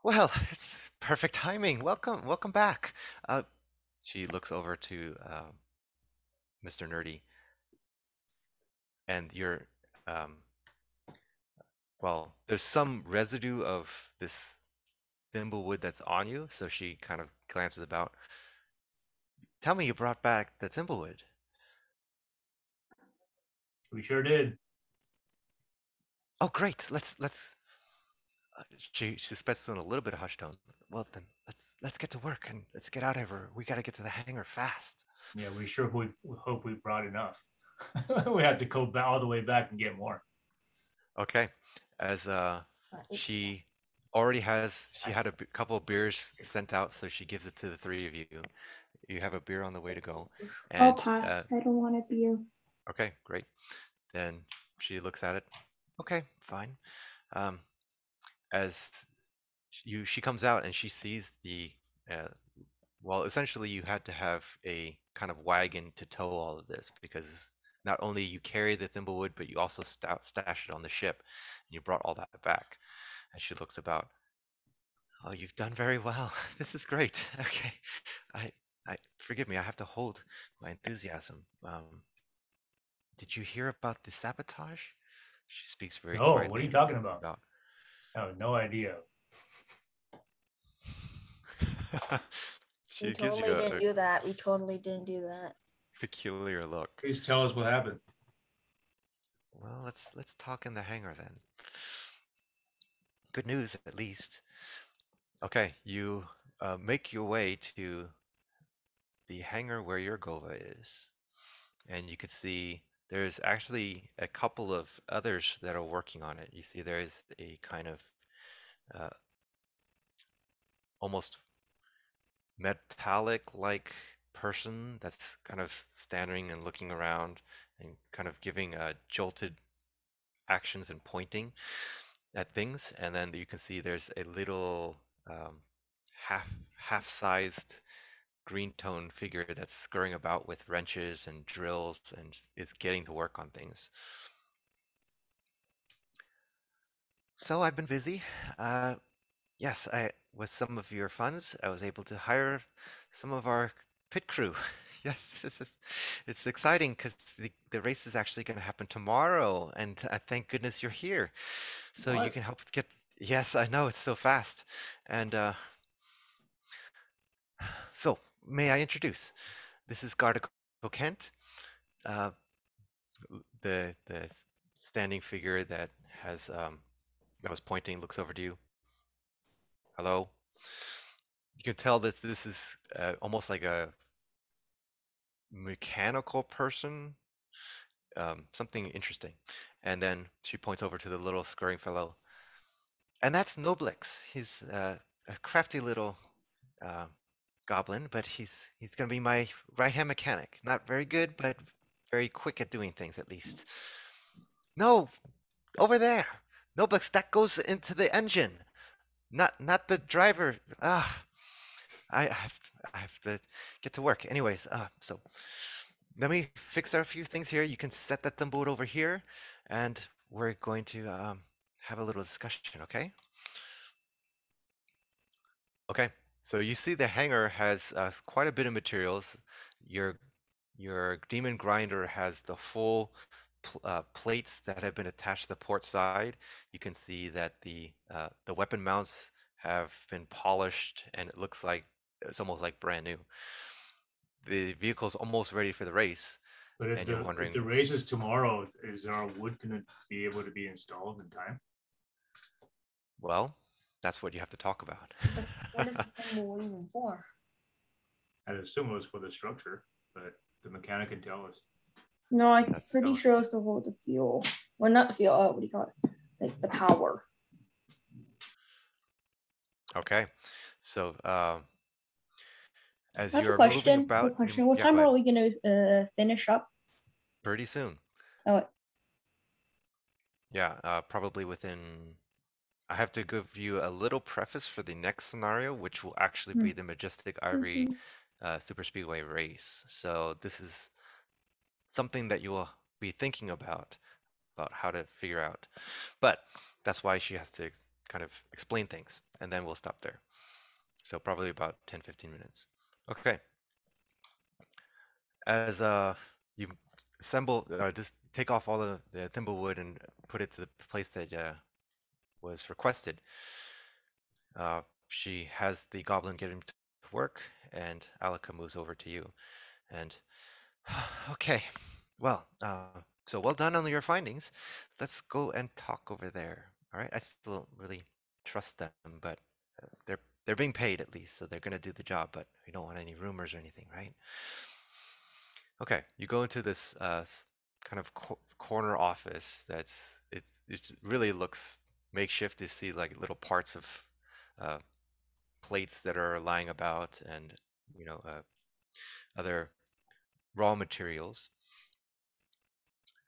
Well, it's perfect timing. Welcome back. She looks over to Mr. Nerdy, and you're, um, well, there's some residue of this thimblewood that's on you, so she kind of glances about. Tell me you brought back the thimblewood. We sure did. Oh, great. Let's. She spits in a little bit of hush tone. Well, then let's get to work and let's get out of here. We got to get to the hangar fast. Yeah, we sure hope we brought enough. We have to go all the way back and get more. Okay. As she already has, she had a couple of beers sent out, so she gives it to the three of you. You have a beer on the way to go. And, I'll pass. I don't want a beer. Okay, great. Then she looks at it. Okay, fine. As she comes out and she sees the uh, well, essentially you had to have a kind of wagon to tow all of this because not only you carry the thimblewood, but you also stash it on the ship, and you brought all that back. And she looks about. Oh, you've done very well. This is great. Okay, I, I forgive me. I have to hold my enthusiasm. Did you hear about the sabotage? She speaks very No, quietly. what are you talking about? I have no idea. She We gives totally you didn't a do that. We totally didn't do that. peculiar look. Please tell us what happened. Well, let's talk in the hangar then. Good news, at least. Okay, you make your way to the hangar where your Gova is, and you can see there's actually a couple of others that are working on it. You see there is a kind of uh, almost metallic-like person that's kind of standing and looking around and kind of giving jolted actions and pointing at things. And then you can see there's a little um, half-sized green tone figure that's scurrying about with wrenches and drills and is getting to work on things. So I've been busy. Yes, with some of your funds, I was able to hire some of our pit crew. Yes, it's exciting because the race is actually going to happen tomorrow, and thank goodness you're here, so you can help get. Yes, I know it's so fast, and so may I introduce? This is Garda Kent, uh, the standing figure that has that was pointing, looks over to you. hello. You can tell this is almost like a mechanical person, something interesting. And then she points over to the little scurrying fellow. And that's Noblix. He's a crafty little uh, goblin, but he's gonna be my right-hand mechanic. Not very good, but very quick at doing things at least. No, over there. Noblix, that goes into the engine. Not the driver. I have to get to work. Anyways, so let me fix a few things here. You can set that thimble over here, and we're going to have a little discussion, okay? Okay, so you see the hanger has quite a bit of materials. Your your demon grinder has the full plates that have been attached to the port side. You can see that the weapon mounts have been polished, and it looks like it's almost like brand new. The vehicle's almost ready for the race, But if and you're the wondering, race is tomorrow, is our wood gonna be able to be installed in time? well, that's what you have to talk about. But what is the thimble even for? I'd assume it was for the structure, but the mechanic can tell us. No, I'm That's pretty so- sure it's to hold the fuel. Well, not the fuel. What do you call it? Like the power. Okay, so as I have a you're moving question. about, Quick question. What yeah, time go are ahead. we gonna finish up? Pretty soon. Oh, Yeah, probably within. I have to give you a little preface for the next scenario, which will actually be the Majestic Ivory Super Speedway race. So this is something that you will be thinking about how to figure out. But that's why she has to kind of explain things, and then we'll stop there. So probably about 10-15 minutes. Okay. As you assemble, just take off all the thimblewood and put it to the place that was requested. She has the goblin get him to work, and Alika moves over to you. And okay, well, so well done on your findings. Let's go and talk over there. All right, I still don't really trust them, but they're being paid at least, so they're gonna do the job. But we don't want any rumors or anything, right? Okay, you go into this kind of corner office. It really looks makeshift. You see like little parts of uh, plates that are lying about, and you know other raw materials.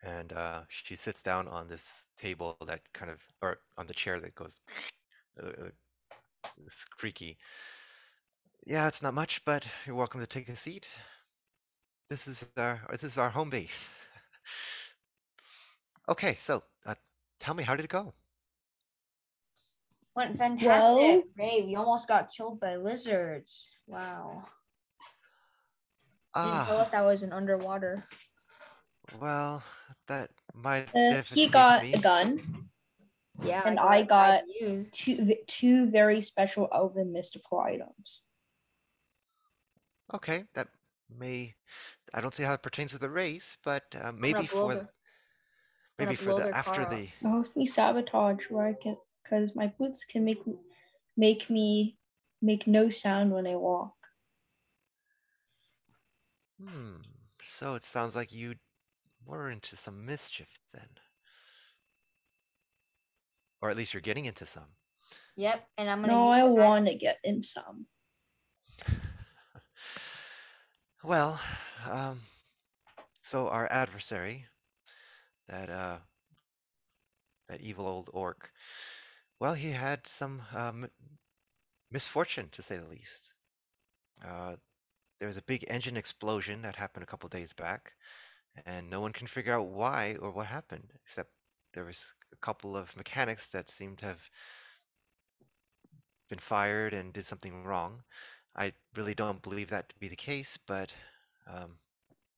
And she sits down on this table that kind of, or on the chair that goes it's creaky. Yeah, it's not much, but you're welcome to take a seat. This is our home base. Okay, so tell me, how did it go? Went fantastic. Well- Great. We almost got killed by lizards. Wow. Didn't tell us that was an underwater. Well, that might he have escaped got me. a gun, Yeah. and I got used. two very special elven mystical items. Okay, that may. I don't see how it pertains to the race, but maybe blow for their- maybe gonna for blow the their after car up. the. I hope me sabotage where I can, because my boots can make me make no sound when I walk. So it sounds like you were into some mischief then, or at least you're getting into some. Yep. And I'm gonna. No, use I that- want to get in some. Well, so our adversary, that that evil old orc, well, he had some misfortune, to say the least. There was a big engine explosion that happened a couple days back, and no one can figure out why or what happened, except there was a couple of mechanics that seemed to have been fired and did something wrong. I really don't believe that to be the case, but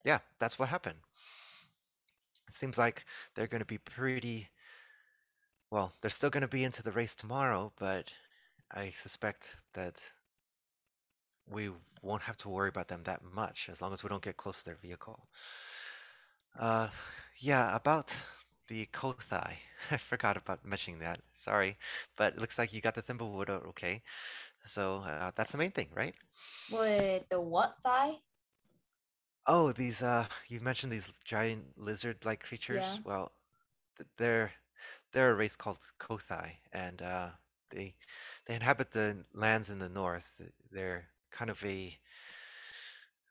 yeah, that's what happened. It seems like they're going to be pretty. Well, they're still going to be into the race tomorrow, but I suspect that we won't have to worry about them that much as long as we don't get close to their vehicle. Yeah, about the Kothai. I forgot about mentioning that. Sorry, but it looks like you got the Thimblewood okay. So that's the main thing, right? With the what thigh? Oh, these you mentioned these giant lizard-like Yeah. creatures. Well, they're they're a race called Kothai, and they they inhabit the lands in the north. They're kind of a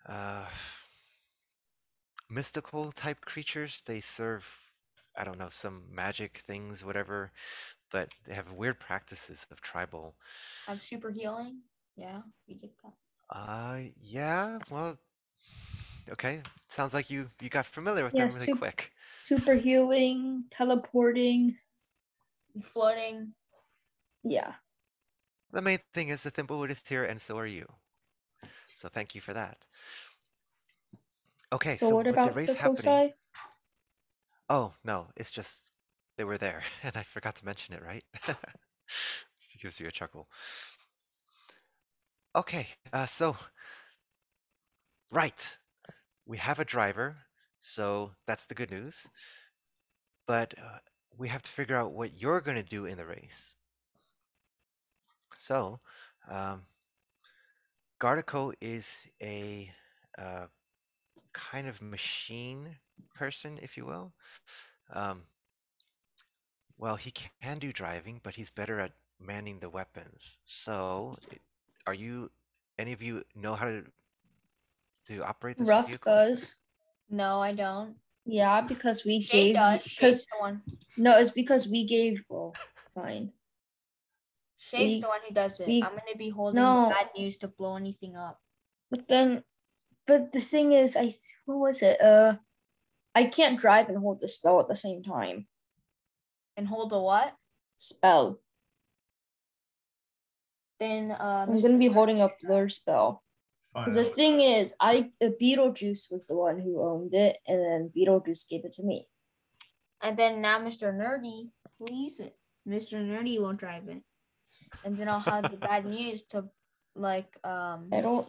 uh, mystical type creatures. They serve, I don't know, some magic things, whatever, but they have weird practices of tribal. Have super healing? Yeah, we get that. Yeah, well, okay. Sounds like you got familiar with Yeah, them really quick. super healing, teleporting. And floating. Yeah. The main thing is the Thimblewood is here, and so are you. So thank you for that. Okay, So so what with the about race the happening, Kosai? oh no, it's just they were there, and I forgot to mention it, right? She gives you a chuckle. Okay, so right, we have a driver, so that's the good news. But we have to figure out what you're going to do in the race. So, um, Gardeco is a uh, kind of machine person, if you will. Um, well, he can do driving, but he's better at manning the weapons. So, are you, any of you know how to operate this Rough vehicle? does. No, I don't. Yeah, because we Shay gave does. because Shay's the one. no, it's because we gave well, fine. Shay's the one who does it. we I'm gonna be holding the no, bad news to blow anything up. but then but the thing is what was it? I can't drive and hold the spell at the same time. And hold the what? Spell. Then I'm gonna be holding up blur spell. Fine. The thing is, Beetlejuice was the one who owned it, and then Beetlejuice gave it to me. And then now Mr. Nerdy will use it. Mr. Nerdy won't drive it. And then I'll have the bad news to like I don't.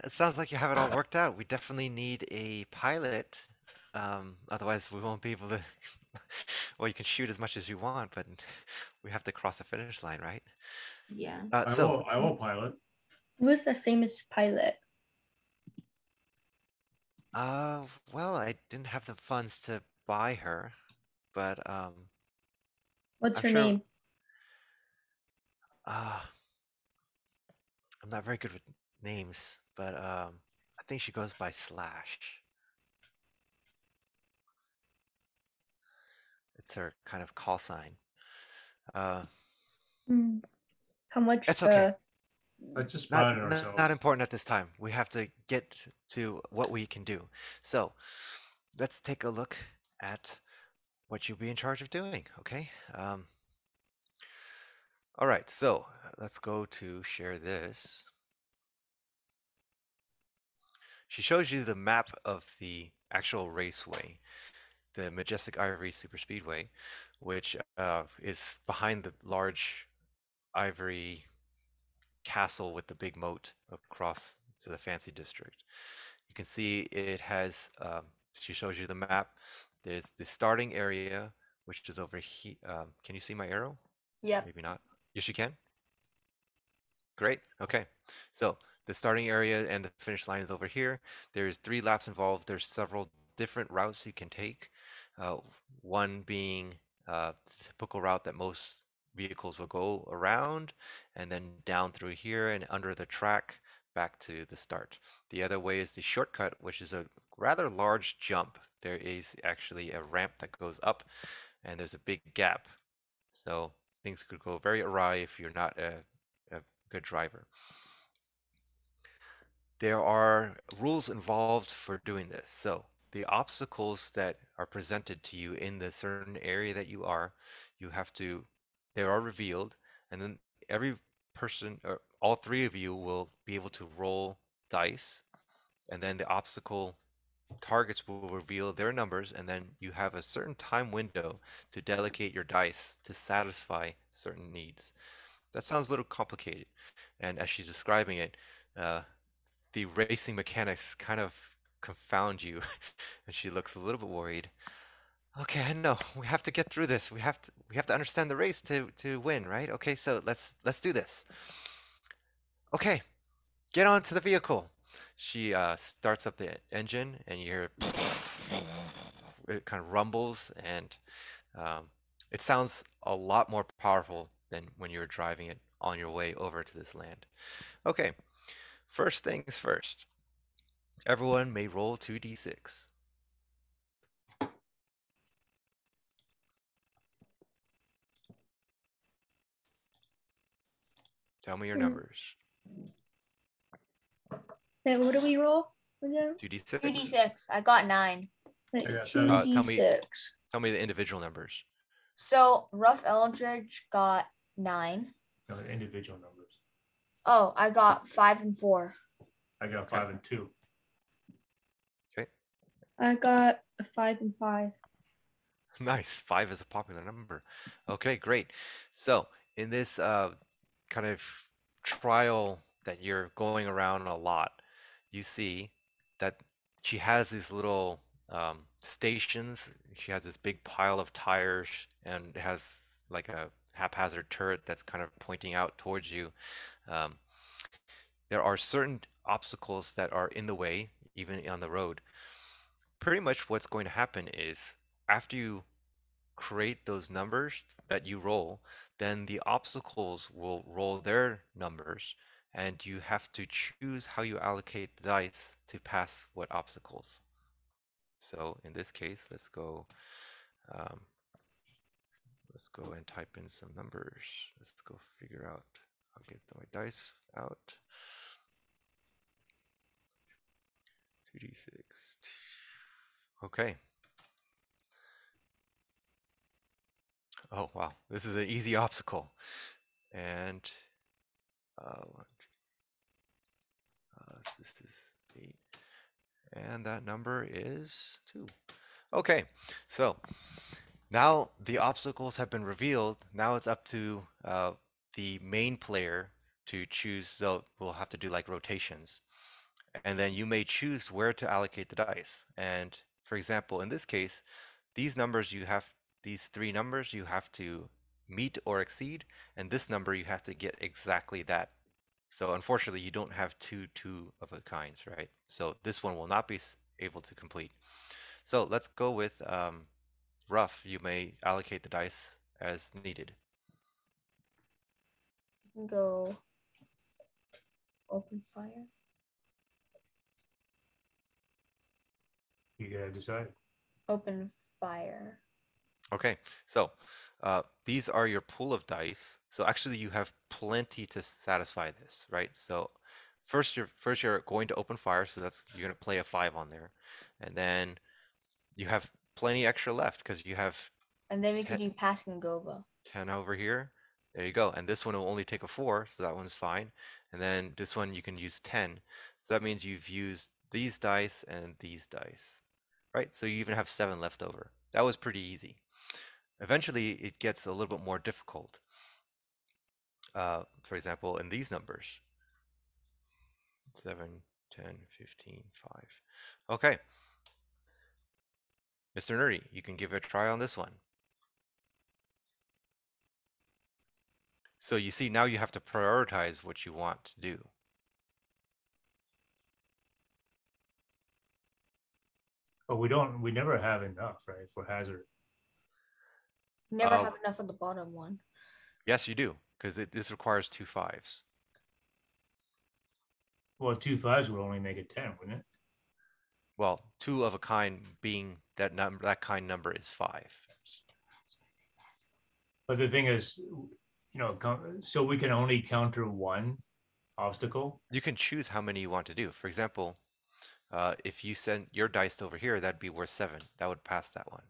It sounds like you have it all worked out. We definitely need a pilot. Otherwise, we won't be able to. Well, you can shoot as much as you want, but we have to cross the finish line, right? Yeah. I will pilot. Who's the famous pilot? Well, I didn't have the funds to buy her, but What's I'm her sure. name? I'm not very good with names, but I think she goes by Slash. It's her kind of call sign. How much? It's okay. I just Not, spotted ourselves. not important at this time. We have to get to what we can do. So let's take a look at what you'll be in charge of doing, okay? All right, so let's go to share this. She shows you the map of the actual raceway, the Majestic Ivory Super Speedway, which is behind the large ivory castle with the big moat across to the fancy district. You can see it has, she shows you the map. There's the starting area, which is over here. Can you see my arrow? Yep. Maybe not. Yes, you can. Great. Okay. So the starting area and the finish line is over here. There's 3 laps involved. There's several different routes you can take. Uh, one being the typical route that most vehicles will go around and then down through here and under the track back to the start. The other way is the shortcut, which is a rather large jump. There is actually a ramp that goes up and there's a big gap. So things could go very awry if you're not a good driver. There are rules involved for doing this. So the obstacles that are presented to you in the certain area that you are, you have to, they are revealed, and then every person, or all 3 of you will be able to roll dice, and then the obstacle targets will reveal their numbers, and then you have a certain time window to delegate your dice to satisfy certain needs. That sounds a little complicated, and as she's describing it, the racing mechanics kind of confound you, and she looks a little bit worried. Okay, I know. We have to get through this. We have to understand the race to win, right? Okay, so let's do this. Okay, get onto the vehicle. She starts up the engine, and you hear it kind of rumbles, and um, it sounds a lot more powerful than when you were driving it on your way over to this land. Okay, first things first. Everyone may roll 2d6. Tell me your numbers. Wait, what do we roll again? 2d6. 2d6. I got 9. Wait, I got two seven. d six. Tell me the individual numbers. So Rough Eldridge got 9. No, individual numbers. Oh, I got 5 and 4. I got 5 and 2. I got a 5 and 5. Nice. 5 is a popular number. Okay, great. So in this kind of trial that you're going around a lot, you see that she has these little stations. She has this big pile of tires, and it has like a haphazard turret that's kind of pointing out towards you. Um, there are certain obstacles that are in the way, even on the road. Pretty much what's going to happen is after you create those numbers that you roll, then the obstacles will roll their numbers, and you have to choose how you allocate the dice to pass what obstacles. So in this case, let's go and type in some numbers. Let's go figure out. I'll get my dice out. 2d6. Okay. Oh wow, this is an easy obstacle, and this is 8, and that number is 2. Okay, so now the obstacles have been revealed. Now it's up to the main player to choose. So we'll have to do like rotations, and then you may choose where to allocate the dice. And for example, in this case, these numbers you have, these 3 numbers you have to meet or exceed, and this number you have to get exactly that. So unfortunately, you don't have two of a kinds, right? So this one will not be able to complete. So let's go with Rough. You may allocate the dice as needed. You can go open fire. You gotta decide. Open fire. Okay, so these are your pool of dice. So actually, you have plenty to satisfy this, right? So first you're going to open fire, so that's you're gonna play a 5 on there, and then you have plenty extra left because you have And then we could do Pascangova. 10 over here. There you go. And this one will only take a 4, so that one's fine. And then this one you can use 10. So that means you've used these dice and these dice, right? So you even have 7 left over. That was pretty easy. Eventually, it gets a little bit more difficult. For example, in these numbers. 7, 10, 15, 5. Okay. Mr. Nerdy, you can give it a try on this one. So you see, now you have to prioritize what you want to do. But we never have enough, right, for hazard. Never have enough for the bottom one. Yes, you do, because this requires 2 5s. Well, 2 5s would only make it 10, wouldn't it? Well, 2 of a kind being that number, that kind number is 5. But the thing is, so we can only counter one obstacle. You can choose how many you want to do. For example, if you sent your dice over here, that'd be worth 7. That would pass that one.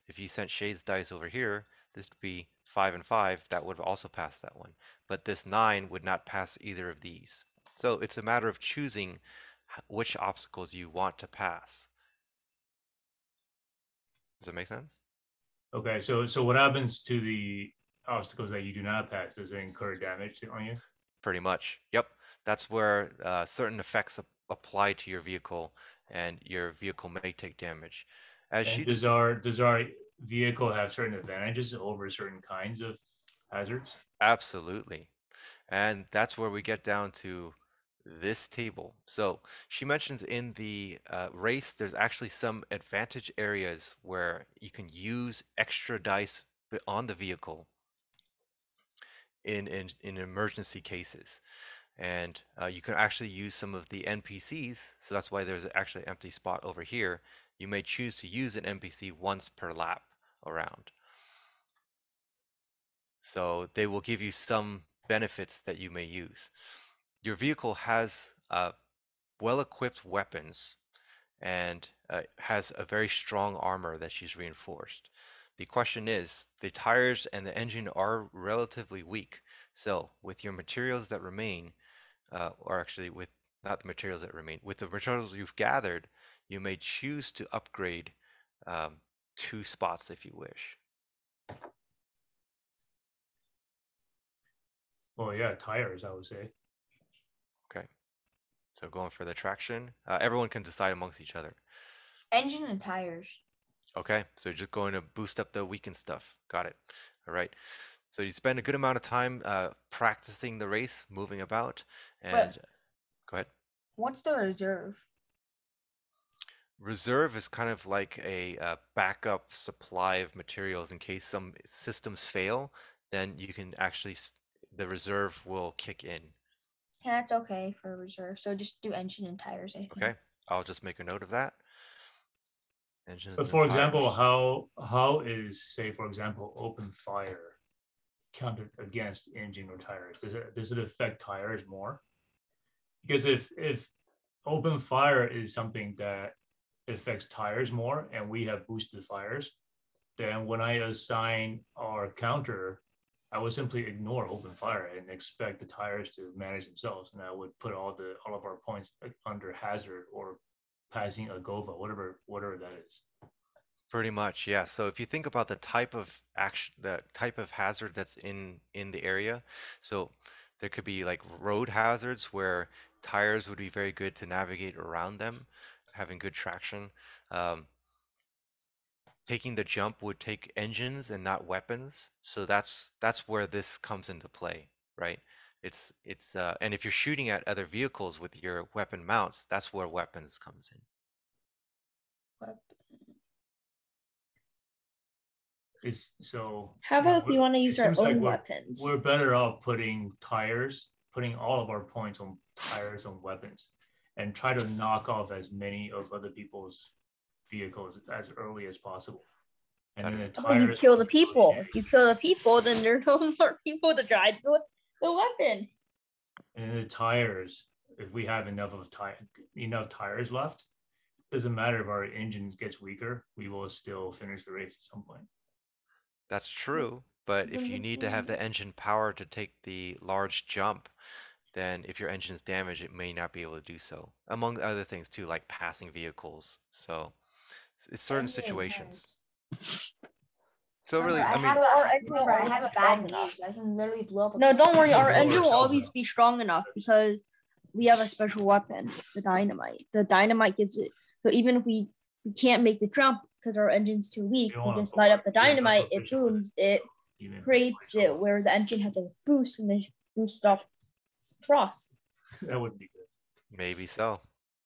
If you sent Shade's dice over here, this would be 5 and 5. That would also pass that one. But this 9 would not pass either of these. So it's a matter of choosing which obstacles you want to pass. Does that make sense? Okay, so what happens to the obstacles that you do not pass? Does it incur damage on you? Pretty much. Yep. That's where certain effects apply to your vehicle, and your vehicle may take damage. As And she does our vehicle have certain advantages over certain kinds of hazards? Absolutely. And that's where we get down to this table. So she mentions in the race, there's actually some advantage areas where you can use extra dice on the vehicle in emergency cases. And you can actually use some of the NPCs. So that's why there's actually an empty spot over here. You may choose to use an NPC once per lap around. So they will give you some benefits that you may use. Your vehicle has well-equipped weapons and has a very strong armor that she's reinforced. The question is, the tires and the engine are relatively weak. So with your materials that remain, or actually with not the materials that remain, with the materials you've gathered, you may choose to upgrade 2 spots if you wish. Well, yeah, tires, I would say. Okay. So going for the traction, everyone can decide amongst each other. Engine and tires. Okay, so you're just going to boost up the weakened stuff. Got it. All right. So you spend a good amount of time practicing the race, moving about, and But go ahead. what's the reserve? Reserve is kind of like a backup supply of materials in case some systems fail. Then you can actually the reserve will kick in. Yeah, that's okay for reserve. So just do engine and tires, I think. Okay, I'll just make a note of that. Engines But and for example, tires. how is, say, for example, open fire counted against engine or tires? Does it affect tires more? Because if open fire is something that affects tires more, and we have boosted fires, then when I assign our counter, I would simply ignore open fire and expect the tires to manage themselves, and I would put all of our points under hazard or passing a Gova, whatever that is. Pretty much, yeah. So if you think about the type of action, the type of hazard that's in the area, so there could be like road hazards where tires would be very good to navigate around them, having good traction. Um, Taking the jump would take engines and not weapons, so that's where this comes into play, right? It's and if you're shooting at other vehicles with your weapon mounts, that's where weapons comes in. Is so. How about if we want to use our own weapons? We're better off putting all of our points on tires and weapons, and try to knock off as many of other people's vehicles as early as possible. And then the tires. You kill the people. If you kill the people, then there's no more people to drive the weapon. And the tires, if we have enough tires left, doesn't matter if our engine gets weaker, we will still finish the race at some point. That's true, but if you need to have the engine power to take the large jump, then if your engine's damaged, it may not be able to do so. Among other things too, like passing vehicles. So it's certain situations. So really, I mean, I have a bad gauge. I can literally blow up. No, don't worry. Our engine will always be strong enough because we have a special weapon, the dynamite. The dynamite gives it. So even if we can't make the jump because our engine's too weak, we just light up the dynamite. It booms. It creates it where the engine has a boost and then boost stuff across. That wouldn't be good. maybe so,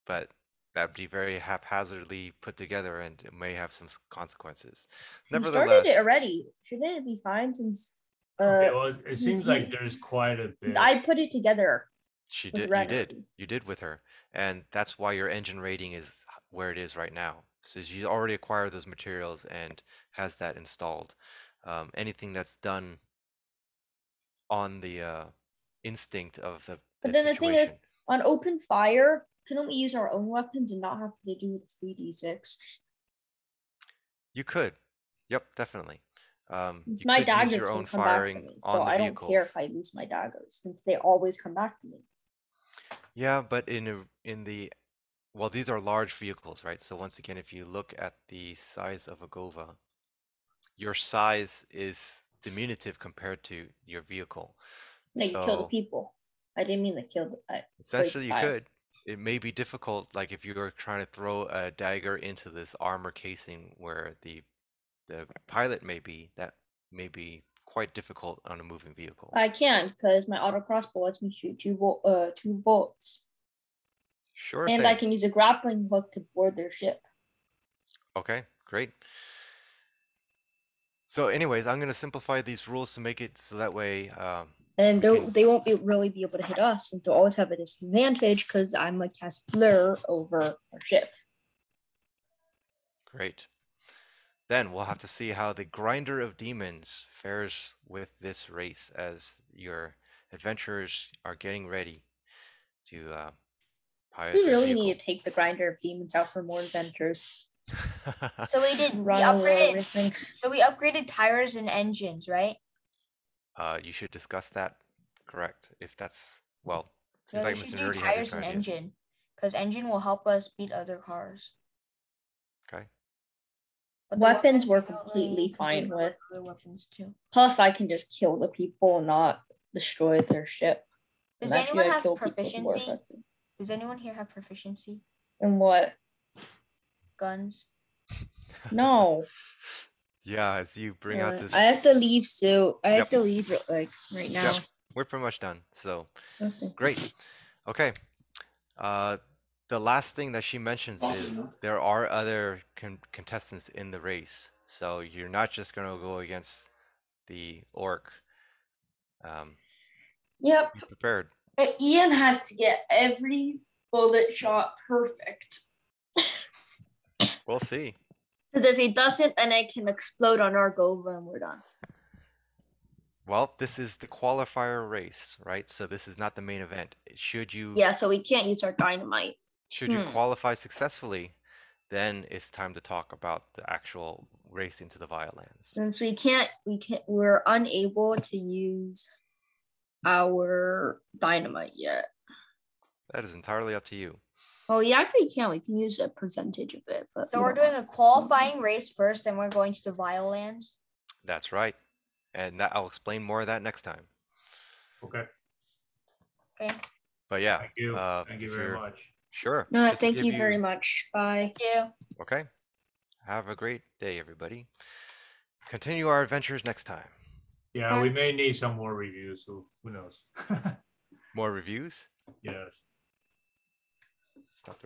but that'd be very haphazardly put together and it may have some consequences. We started it already. Shouldn't it be fine since? Okay, well, it seems like there's quite a bit. I put it together. She did. You did with her, and that's why your engine rating is where it is right now. So she already acquired those materials and has that installed. Anything that's done on the instinct of the But then situation. the thing is, on open fire, couldn't we use our own weapons and not have to do 3d6? You could. Yep, definitely. You my could daggers use your own will come back to firing me, on so the I vehicles. don't care if I lose my daggers since they always come back to me. Yeah, but well, these are large vehicles, right? So once again, if you look at the size of a Gova, your size is diminutive compared to your vehicle. No, you kill the people. I didn't mean to kill the. Essentially, you could. it may be difficult, like if you're trying to throw a dagger into this armor casing where the pilot may be, that may be quite difficult on a moving vehicle. I can because my auto crossbow lets me shoot two bolts, Sure and thing. I can use a grappling hook to board their ship. Okay, great. So anyways, I'm going to simplify these rules to make it so that way And we can- they won't really be able to hit us, and they'll always have a disadvantage because I'm a cast blur over our ship. Great. Then we'll have to see how the Grinder of Demons fares with this race as your adventurers are getting ready to pilot We their really vehicle. need to take the Grinder of Demons out for more adventures. So we did. We Run over upgraded. everything. So we upgraded tires and engines, right? You should discuss that. Correct. If that's well, Yeah, seems we like should Mr. do Nerdy had tires and different ideas. engine, because engine will help us beat other cars. Okay. But the Weapons we're we don't really completely need, 'cause we fine have with. other weapons too. Plus, I can just kill the people, not destroy their ship. Does And actually, anyone I have kill people who are proficiency? affected. Does anyone here have proficiency? And what? Guns? No. Yeah, as you bring out this, I have to leave soon. I have Yep. to leave like right now. Yep. We're pretty much done. So Okay. great. Okay. The last thing that she mentions is there are other contestants in the race, so you're not just gonna go against the orc. Yep. Be prepared. Ian has to get every bullet shot perfect. We'll see. Because if he doesn't, then it can explode on our Gova and we're done. Well, this is the qualifier race, right? So this is not the main event. Should you Yeah, so we can't use our dynamite. should you qualify successfully, then it's time to talk about the actual race into the Violans. And so we're unable to use our dynamite yet. That is entirely up to you. Oh, we actually can. We can use a percentage of it. But So we're doing a qualifying race first, and we're going to the Violans. That's right. And that I'll explain more of that next time. Okay. Okay. But yeah. Thank you. Thank if you very you're- much. Sure. No, just to thank give you very much. Bye. Thank you. Okay. Have a great day, everybody. Continue our adventures next time. Yeah, we may need some more reviews, so who knows? More reviews? Yes. Stop the